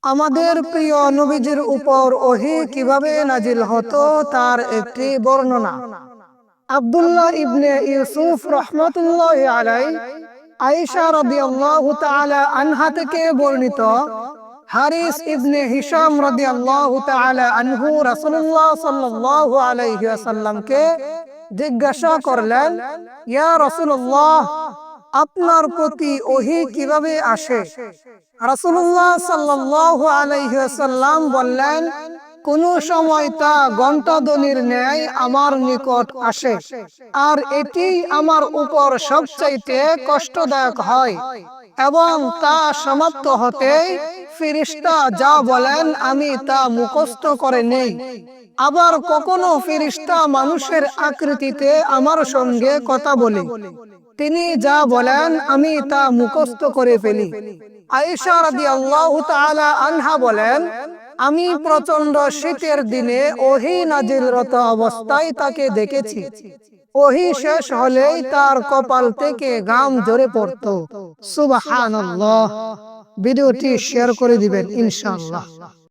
আমাদের প্রিয় নবীজির উপর ওহী কিভাবে নাজিল হতো তার একটি বর্ণনা। আব্দুল্লাহ ইবনে ইউসুফ রাহমাতুল্লাহি আলাইহি আয়েশা রাদিয়াল্লাহু তাআলা আনহা থেকে বর্ণিত, হারিস ইবনে হিশাম রাদিয়াল্লাহু তাআলা আনহু রাসূলুল্লাহ সাল্লাল্লাহু আলাইহি ওয়াসাল্লামকে জিজ্ঞাসা করলেন, ইয়া রাসূলুল্লাহ, আপনার প্রতি ওহী কিভাবে আসে? রাসূলুল্লাহ সাল্লাল্লাহু আলাইহি ওয়াসাল্লাম বললেন, কোন সময় তা ঘণ্টাধ্বনির ন্যায় আমার নিকট আসে, আর এটি আমার উপর সবচাইতে কষ্টদায়ক হয়, এবং তা সমাপ্ত হতেই ফেরেশতা যা বলেন আমি তা মুখস্থ করে নেই। আবার কখনো ফেরেশতা মানুষের আকৃতিতে আমার সঙ্গে কথা বলে, তিনি যা বলেন আমি তা মুখস্থ করে ফেলি। আয়েশা রাদিয়াল্লাহু তাআলা আনহা বলেন, আমি প্রচন্ড শীতের দিনে ওহী নাজিলরত অবস্থায় তাকে দেখেছি। ওহী শেষ হলেই তার কপাল থেকে ঘাম ঝরে পড়ত। সুবহানাল্লাহ। ভিডিওটি শেয়ার করে দিবেন ইনশাআল্লাহ।